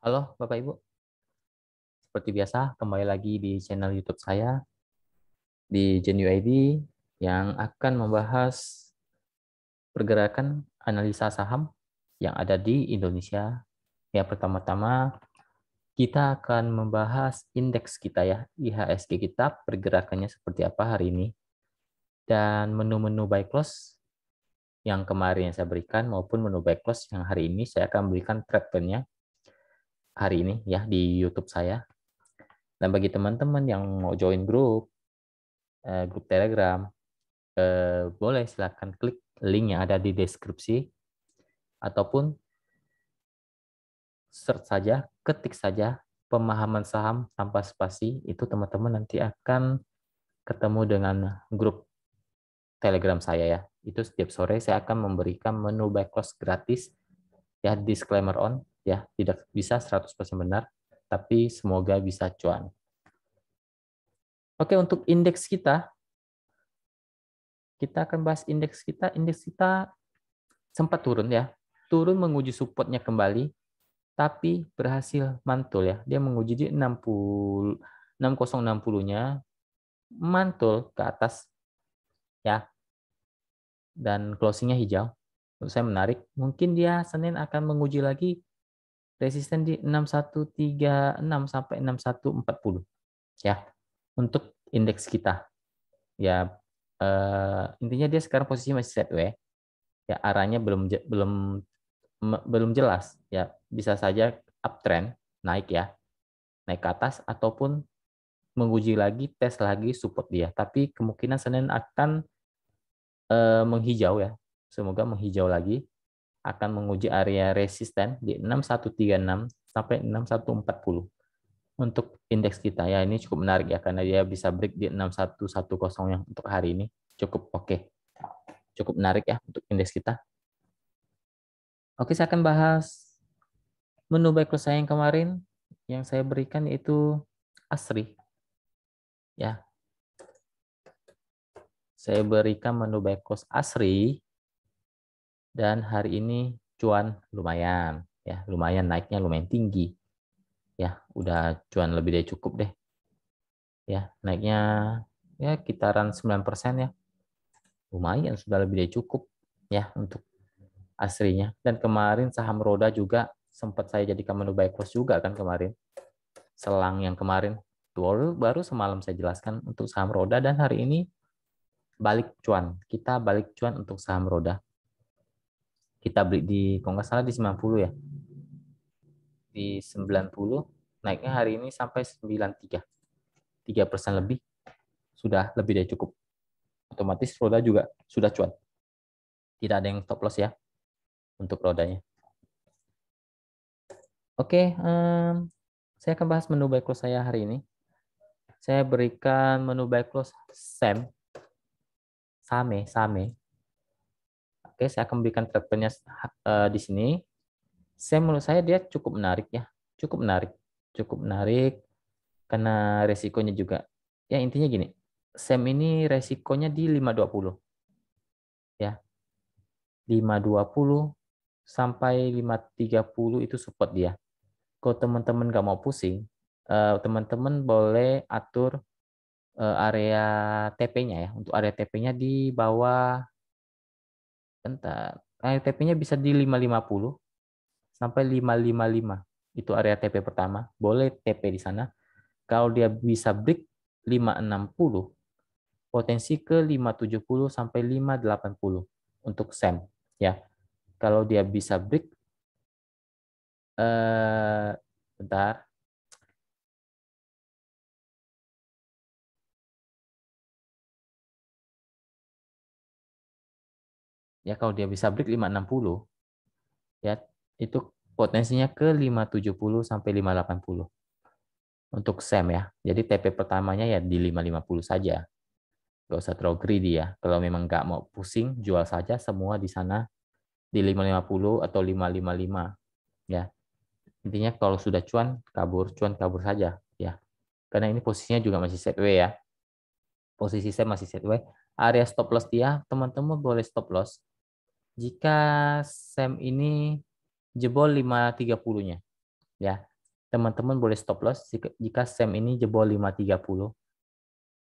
Halo Bapak Ibu, seperti biasa kembali lagi di channel YouTube saya di GenUID yang akan membahas pergerakan analisa saham yang ada di Indonesia. Ya, pertama-tama kita akan membahas indeks kita ya, IHSG kita pergerakannya seperti apa hari ini dan menu-menu buy close yang kemarin yang saya berikan maupun menu buy close yang hari ini saya akan berikan trend plan-nya hari ini ya di YouTube saya. Dan bagi teman-teman yang mau join grup Telegram, boleh silakan klik link yang ada di deskripsi ataupun search saja, ketik saja pemahaman saham tanpa spasi, itu teman-teman nanti akan ketemu dengan grup Telegram saya ya. Itu setiap sore saya akan memberikan menu buy close gratis ya, disclaimer on ya, tidak bisa 100% benar, tapi semoga bisa cuan. Oke, untuk indeks kita akan bahas indeks kita. Indeks kita sempat turun ya, turun menguji supportnya kembali, tapi berhasil mantul ya. Dia menguji di 60 6060-nya, mantul ke atas ya, dan closingnya hijau. Menurut saya menarik. Mungkin dia Senin akan menguji lagi resisten di 6136 sampai 6140 ya untuk indeks kita. Ya, intinya dia sekarang posisi masih sideways ya, arahnya belum jelas ya, bisa saja uptrend naik ya, naik ke atas ataupun menguji lagi, tes lagi support dia, tapi kemungkinan Senin akan menghijau ya, semoga menghijau lagi, akan menguji area resisten di 6136 sampai 6140 untuk indeks kita ya. Ini cukup menarik ya karena dia bisa break di 6110 yang untuk hari ini cukup oke. Cukup menarik ya untuk indeks kita. Oke, saya akan bahas menu buy close saya yang kemarin yang saya berikan, yaitu ASRI ya. Saya berikan menu buy close ASRI dan hari ini cuan lumayan ya, lumayan naiknya lumayan tinggi ya, udah cuan lebih dari cukup deh ya, naiknya ya kitaran 9% ya, lumayan sudah lebih dari cukup ya untuk ASRI-nya. Dan kemarin saham roda juga sempat saya jadikan menu buy close juga kan kemarin, selang yang kemarin baru semalam saya jelaskan untuk saham roda, dan hari ini balik cuan, kita balik cuan untuk saham roda. Kita beli di, kalau nggak salah di 90 ya, di 90, naiknya hari ini sampai 93, 3% lebih, sudah lebih dari cukup. Otomatis roda juga sudah cuan, tidak ada yang stop loss ya untuk rodanya. Oke, saya akan bahas menu buy close saya hari ini. Saya berikan menu buy close Same. Oke, saya akan berikan trade-nya di sini. Menurut saya dia cukup menarik ya, cukup menarik karena resikonya juga. Ya intinya gini, ini resikonya di 520 ya, 520 sampai 530 itu support dia. Kalau teman-teman nggak mau pusing, teman-teman boleh atur area TP-nya ya. Untuk area TP-nya di bawah, bentar, area TP-nya bisa di 550 sampai 555. Itu area TP pertama, boleh TP di sana. Kalau dia bisa break 560, potensi ke 570 sampai 580 untuk ya. Kalau dia bisa break, bentar. Ya, kalau dia bisa break 560 ya, itu potensinya ke 570 sampai 580 untuk ya. Jadi TP pertamanya ya di 550 saja. Gak usah terlalu greedy ya. Kalau memang nggak mau pusing, jual saja semua di sana di 550 atau 555 ya. Intinya kalau sudah cuan kabur saja ya. Karena ini posisinya juga masih sideways ya. Posisi saya masih sideways. Area stop loss dia, teman-teman boleh stop loss jika ini jebol 530-nya ya. Teman-teman boleh stop loss jika SEM ini jebol 530.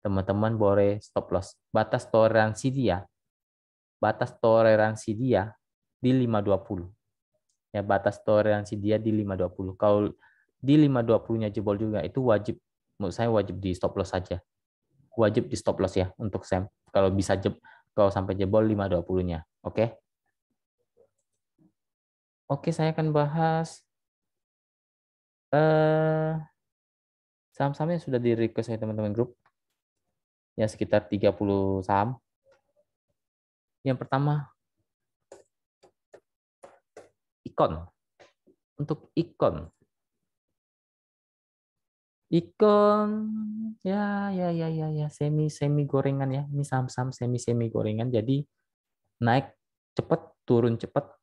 Teman-teman boleh stop loss. Batas toleransi dia di 520. Ya, batas toleransi dia di 520. Kalau di 520-nya jebol juga, itu wajib, menurut saya wajib di stop loss saja. Wajib di stop loss ya untuk SEM. Kalau bisa kalau sampai jebol 520-nya. Oke. Oke, saya akan bahas saham-saham yang sudah di request oleh teman-teman grup. Ya, sekitar 30 saham. Yang pertama, Ikon. Untuk Ikon. Ikon ya semi gorengan ya. Ini saham-saham semi gorengan. Jadi naik cepat, turun cepat.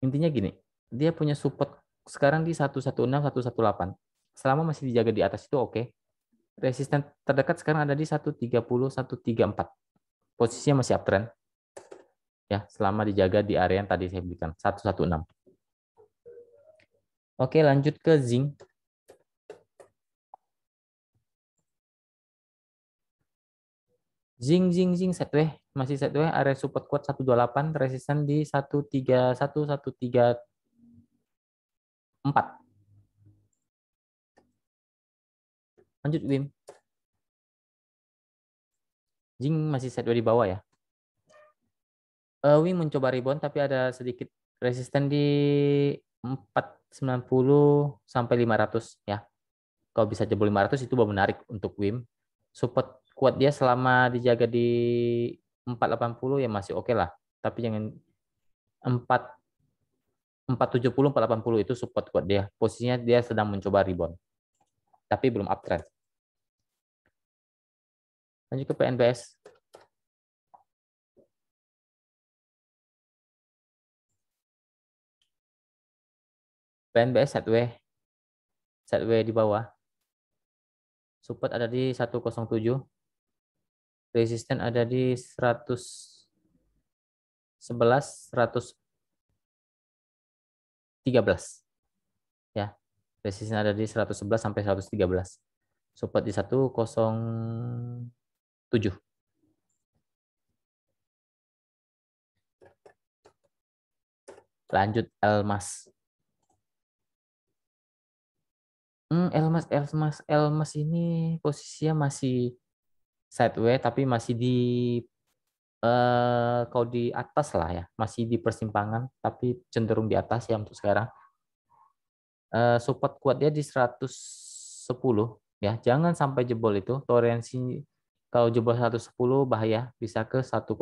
Intinya gini, dia punya support sekarang di 116, 118. Selama masih dijaga di atas itu oke. Resisten terdekat sekarang ada di 130, 134. Posisinya masih uptrend. Ya, selama dijaga di area yang tadi saya berikan, 116. Oke, lanjut ke zinc. Zinc sideways, masih sideways, area support kuat 128, resisten di 131, 134. Lanjut Wim. Zinc masih sideways di bawah ya. Wim mencoba rebound tapi ada sedikit resisten di 490 sampai 500 ya. Kalau bisa jebol 500 itu baru menarik untuk Wim. Support kuat dia selama dijaga di 480 ya masih oke lah. Tapi jangan 470, 480 itu support kuat dia. Posisinya dia sedang mencoba rebound. Tapi belum uptrend. Lanjut ke PNBS. PNBS sideways di bawah. Support ada di 107. Resisten ada di 111, 113. Ya. Resisten ada di 111 sampai 113. Support di 107. Lanjut Elmas. Elmas ini posisinya masih sideways tapi masih di kalau di atas lah ya, masih di persimpangan tapi cenderung di atas ya untuk sekarang. Support kuat dia di 110 ya. Jangan sampai jebol itu. Toleransi kalau jebol 110 bahaya, bisa ke 106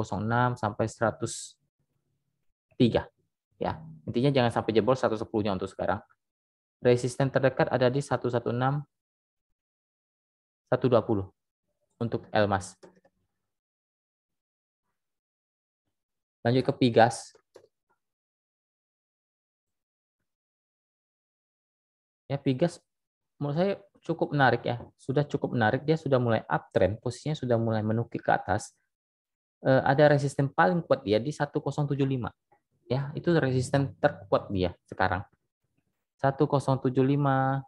sampai 103 ya. Intinya jangan sampai jebol 110-nya untuk sekarang. Resisten terdekat ada di 116, 120 untuk Elmas. Lanjut ke Pigas. Ya, Pigas menurut saya cukup menarik ya. Sudah cukup menarik, dia sudah mulai uptrend, posisinya sudah mulai menukik ke atas. Ada resisten paling kuat dia di 1075. Ya, itu resisten terkuat dia sekarang. 1075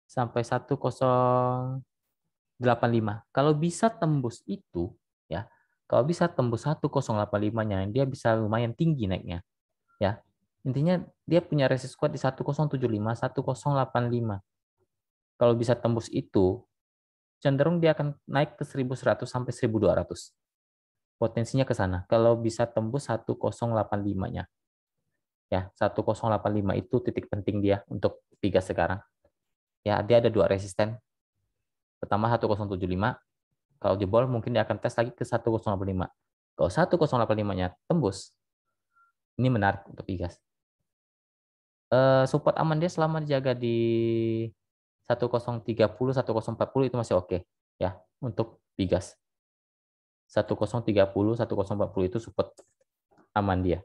sampai 1085. Kalau bisa tembus itu ya, kalau bisa tembus 1085-nya, dia bisa lumayan tinggi naiknya. Ya. Intinya dia punya resisten kuat di 1075, 1085. Kalau bisa tembus itu, cenderung dia akan naik ke 1100 sampai 1200. Potensinya ke sana. Kalau bisa tembus 1085-nya. Ya, 1085 itu titik penting dia untuk Pigas sekarang. Ya, dia ada dua resisten. Pertama 1075, kalau jebol mungkin dia akan tes lagi ke 1085. Kalau 1085-nya tembus, ini menarik untuk Pigas. Support aman dia selama dijaga di 1030, 1040 itu masih oke ya untuk Pigas. 1030, 1040 itu support aman dia.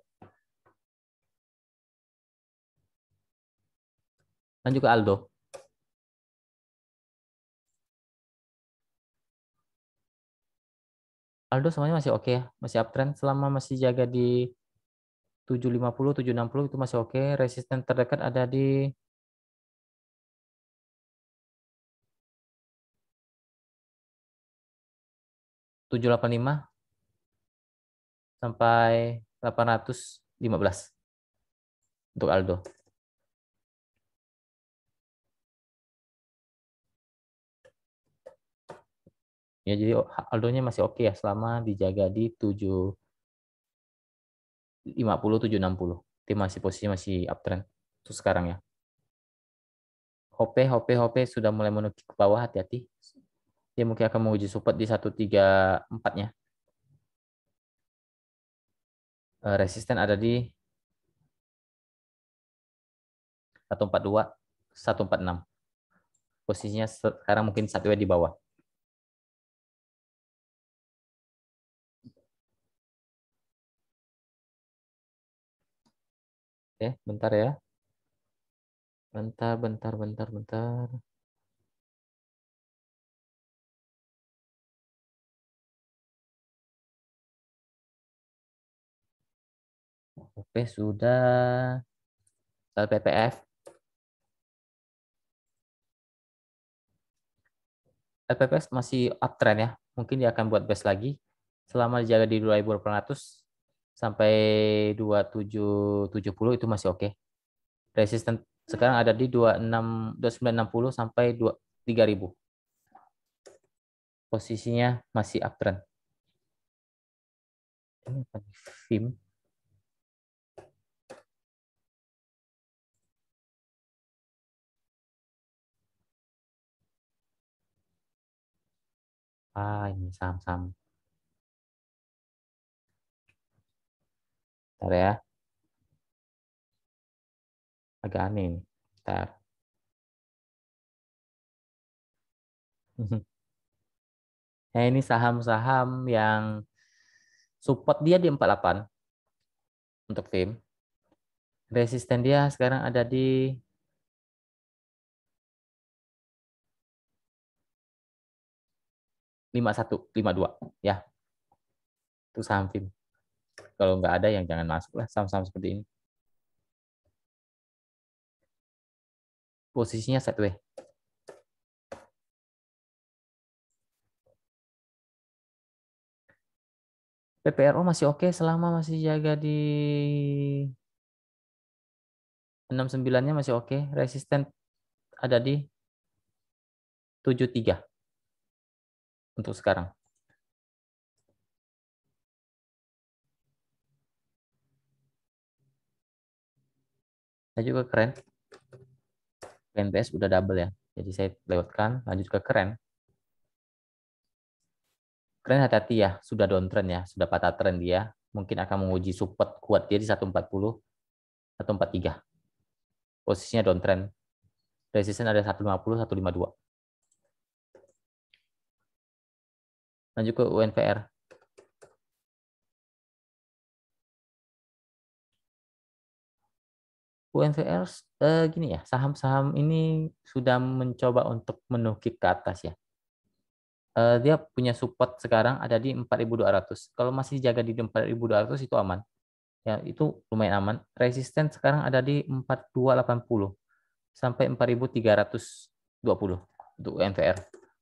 Lanjut ke Aldo. Aldo semuanya masih oke ya, masih uptrend selama masih jaga di 750, 760 itu masih oke. Resisten terdekat ada di 785 sampai 815 untuk Aldo. Ya, jadi Aldonya masih oke ya selama dijaga di 750 760. Tim masih posisi masih uptrend untuk sekarang ya. Hope sudah mulai menukik ke bawah, hati-hati. Dia mungkin akan menguji support di 134-nya. Resisten ada di 142, 146. Posisinya sekarang mungkin satu di bawah. Oke, bentar ya. Bentar. Oke, sudah. PPF. LPPS masih uptrend ya. Mungkin dia akan buat best lagi. Selama dijaga di 2.800 sampai 2770 itu masih oke. Resisten sekarang ada di 2960 sampai 3000. Posisinya masih uptrend. Ini apa nih? FIM. Ini saham-saham. Bentar ya. Agak aneh nih. Bentar. Nah, ini saham-saham yang support dia di 48 untuk FIM. Resisten dia sekarang ada di 51, 52 ya. Itu saham FIM. Kalau nggak ada yang jangan masuk lah saham-saham seperti ini. Posisinya sideways. PPRO masih oke selama masih jaga di 69-nya masih oke. Resisten ada di 73 untuk sekarang. Saya juga keren. KNPS udah double ya. Jadi saya lewatkan, lanjut ke keren. Keren hati-hati ya, sudah downtrend ya, sudah patah trend dia. Mungkin akan menguji support kuat dia di 140, 143. Posisinya downtrend. Resisten ada 150, 152. Lanjut ke UNVR. UNVR gini ya, saham-saham ini sudah mencoba untuk menukik ke atas ya. Dia punya support sekarang ada di 4.200. Kalau masih jaga di 4.200 itu aman. Ya, itu lumayan aman. Resisten sekarang ada di 4280 sampai 4.320 untuk UNVR.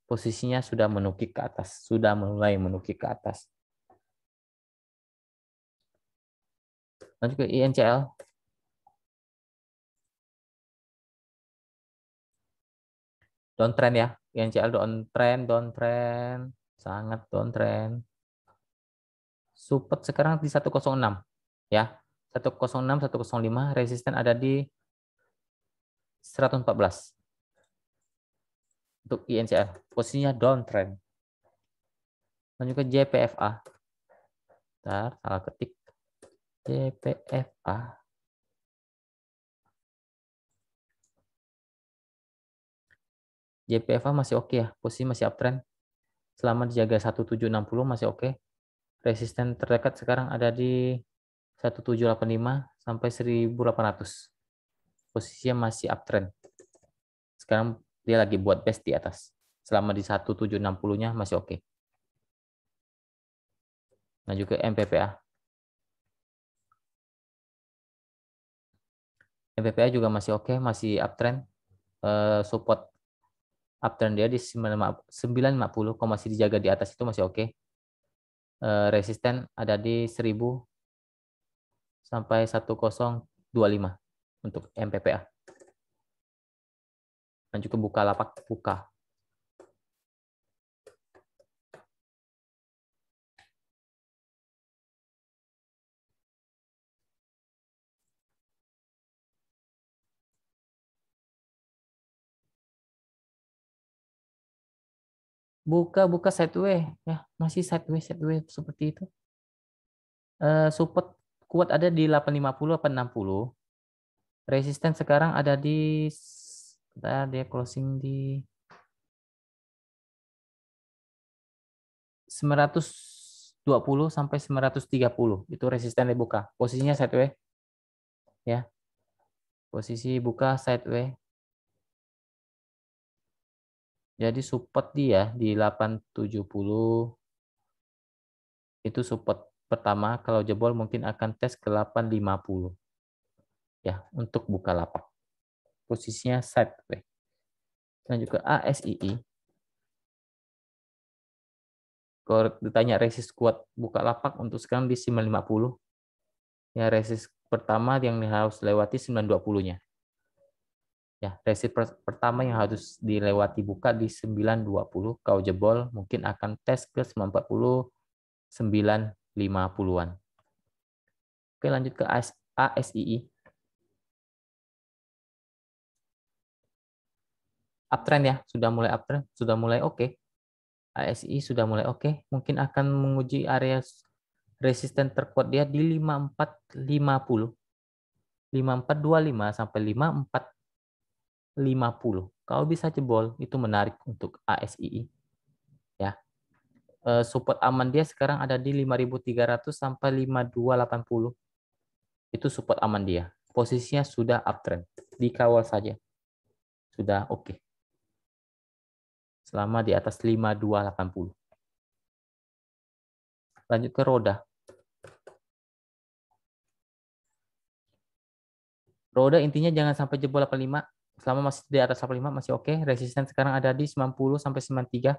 Posisinya sudah menukik ke atas, sudah mulai menukik ke atas. Lanjut ke INCL. Downtrend ya. INCL downtrend, sangat downtrend. Support sekarang di 106 ya. 106, 105, resisten ada di 114 untuk INCL. Posisinya downtrend. Lanjut ke JPFA. Bentar, salah ketik. JPFA. JPFA masih oke ya, posisi masih uptrend. Selama dijaga 1760 masih oke. Resisten terdekat sekarang ada di 1785 sampai 1800. Posisinya masih uptrend. Sekarang dia lagi buat best di atas. Selama di 1760-nya masih oke. Nah juga MPPA. MPPA juga masih oke, masih uptrend. Support uptrend dia di 950, masih dijaga di atas itu masih oke. resisten ada di 1000 sampai 1025 untuk MPPA. Dan juga Bukalapak buka. Buka sideway ya, masih sideway seperti itu. Support kuat ada di 850 860. Resisten sekarang ada di dia closing di 920 sampai 930. Itu resisten dibuka. Posisinya sideway ya. Posisi buka sideway. Jadi support dia di 870. Itu support pertama, kalau jebol mungkin akan tes ke 850. Ya, untuk Bukalapak. Posisinya sideway. Dan juga ASII. Kalau ditanya resist kuat Bukalapak untuk sekarang di 950. Ya, resist pertama yang harus lewati 920-nya. Ya, resist pertama yang harus dilewati buka di 920. Kalau jebol mungkin akan tes ke 940, 950-an. Oke, lanjut ke ASII. Uptrend ya, sudah mulai uptrend, sudah mulai oke. ASI sudah mulai oke. Mungkin akan menguji area resisten terkuat dia di 5450. 5425 sampai 5450. Kalau bisa jebol, itu menarik untuk ASII. Ya. Support aman dia sekarang ada di 5300 sampai 5280. Itu support aman dia. Posisinya sudah uptrend. Dikawal saja. Sudah oke. Selama di atas 5280. Lanjut ke roda. Roda intinya jangan sampai jebol 85. Selama masih di atas 85 masih oke. Resisten sekarang ada di 90 sampai 93.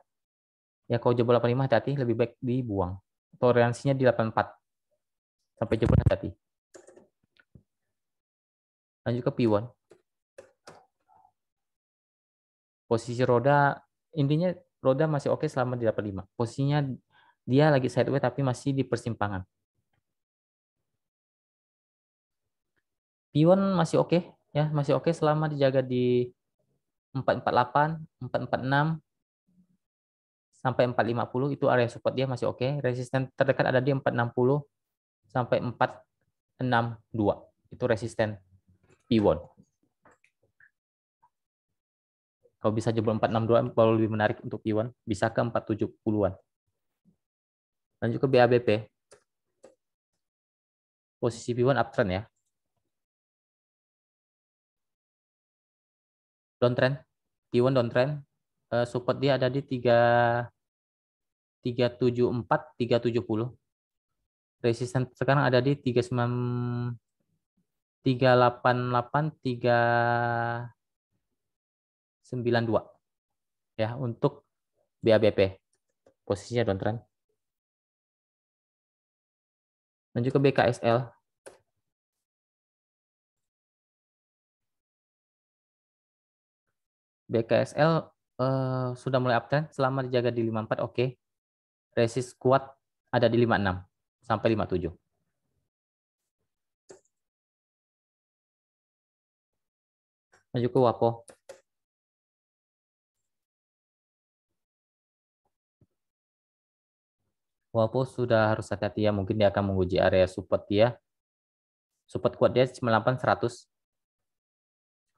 Ya kalau jebol 85 hati-hati, lebih baik dibuang. Toleransinya di 84. Sampai jebol hati-hati. Lanjut ke P1. Posisi roda intinya roda masih oke selama di 85. Posisinya dia lagi sideways tapi masih di persimpangan. P1 masih oke ya, masih oke selama dijaga di 448, 446 sampai 450 itu area support dia masih oke. Resisten terdekat ada di 460 sampai 462. Itu resisten P1. Kalau bisa jebol 462 kalau lebih menarik untuk P1, bisa ke 470-an. Lanjut ke BABP. Posisi P1 uptrend ya. Downtrend. P1 downtrend. Support dia ada di 374, 370. Resisten sekarang ada di 388, 392. Ya, untuk BABP. Posisinya downtrend. Lanjut ke BKSL. BKSL sudah mulai uptrend selama dijaga di 54 oke. Resist kuat ada di 56 sampai 57. Lanjut ke WAPO. WAPO sudah harus hati-hati ya, mungkin dia akan menguji area support dia. Support kuat dia 98 100.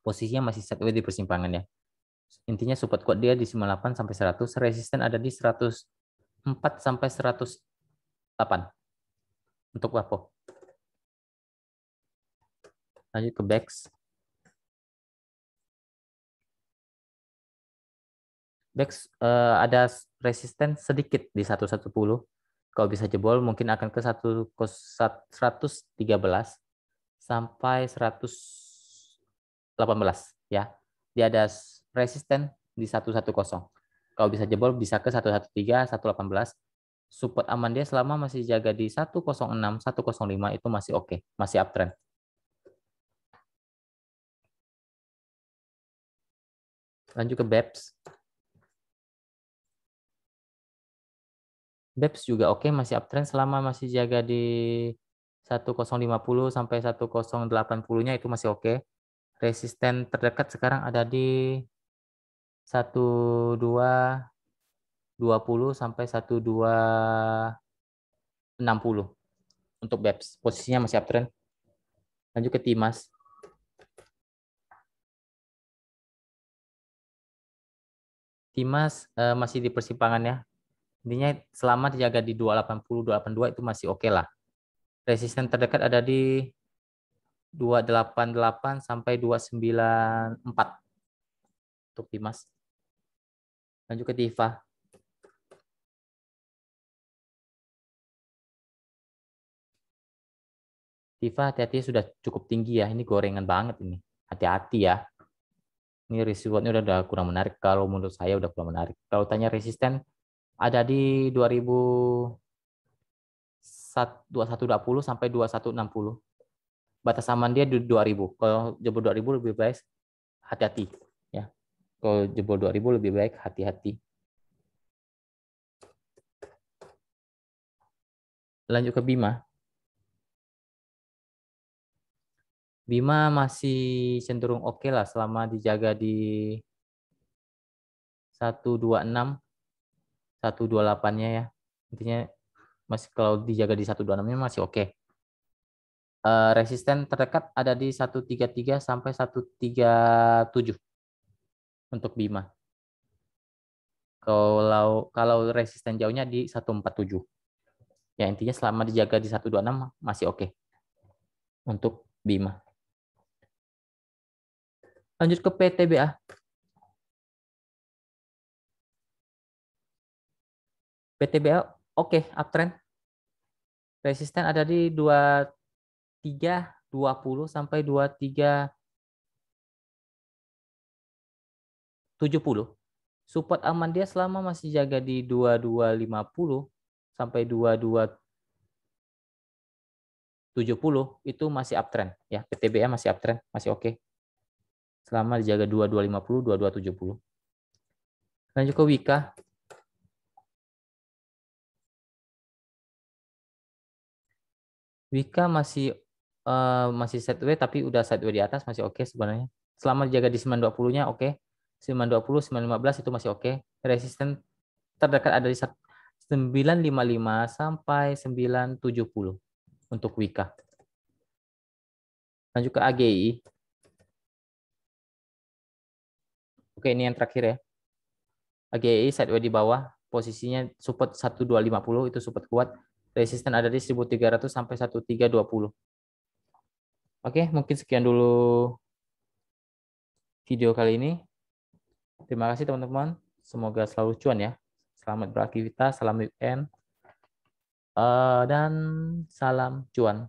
Posisinya masih sideways di persimpangan ya. Intinya support kuat dia di 98 sampai 100, resisten ada di 104 sampai 108 untuk WAPO. Lanjut ke BEX. BEX ada resisten sedikit di 110. Kalau bisa jebol mungkin akan ke 113 sampai 118 ya. Dia ada resisten di 110. Kalau bisa jebol bisa ke 113, 118. Support aman dia selama masih jaga di 106, 105 itu masih oke, masih uptrend. Lanjut ke BEPS. BEPS juga oke, masih uptrend selama masih jaga di 1050 sampai 1080-nya itu masih oke. Resisten terdekat sekarang ada di 1220 sampai 1260 untuk BEPS. Posisinya masih uptrend. Lanjut ke TIMAS. TIMAS masih di persimpangan ya. Intinya selama dijaga di 280, 282 itu masih oke lah. Resisten terdekat ada di 288 sampai 294 untuk TIMAS. Lanjut ke TIFA. TIFA hati-hati sudah cukup tinggi ya. Ini gorengan banget ini. Hati-hati ya. Ini risk rewardnya udah kurang menarik. Kalau menurut saya udah kurang menarik. Kalau tanya resisten ada di 2120 sampai 2160. Batas aman dia di 2000. Kalau jebol 2000 lebih baik hati-hati ya. Kalau jebol 2000 lebih baik hati-hati. Lanjut ke Bima. Bima masih cenderung oke lah selama dijaga di 126, 128-nya ya. Intinya masih kalau dijaga di 126-nya masih oke. Resisten terdekat ada di 133 sampai 137 untuk Bima. Kalau resisten jauhnya di 147. Ya intinya selama dijaga di 126 masih oke untuk Bima. Lanjut ke PTBA. PTBA oke, uptrend. Resisten ada di 2320 sampai 2370. Support aman dia selama masih jaga di 2250 sampai 2270 itu masih uptrend ya. PTBA masih uptrend, masih oke. Selama dijaga 2250, 2270. Lanjut ke Wika. Wika masih sideways tapi udah sideways di atas masih oke sebenarnya. Selama dijaga di 920-nya oke. 920, 915 itu masih oke. Resisten terdekat ada di 955 sampai 970 untuk Wika. Lanjut ke AGI. Oke, ini yang terakhir ya. AGI sideways di bawah, posisinya support 1250 itu support kuat. Resisten ada di 1300 sampai 1320. Oke, mungkin sekian dulu video kali ini. Terima kasih teman-teman. Semoga selalu cuan ya. Selamat beraktivitas, salam weekend, dan salam cuan.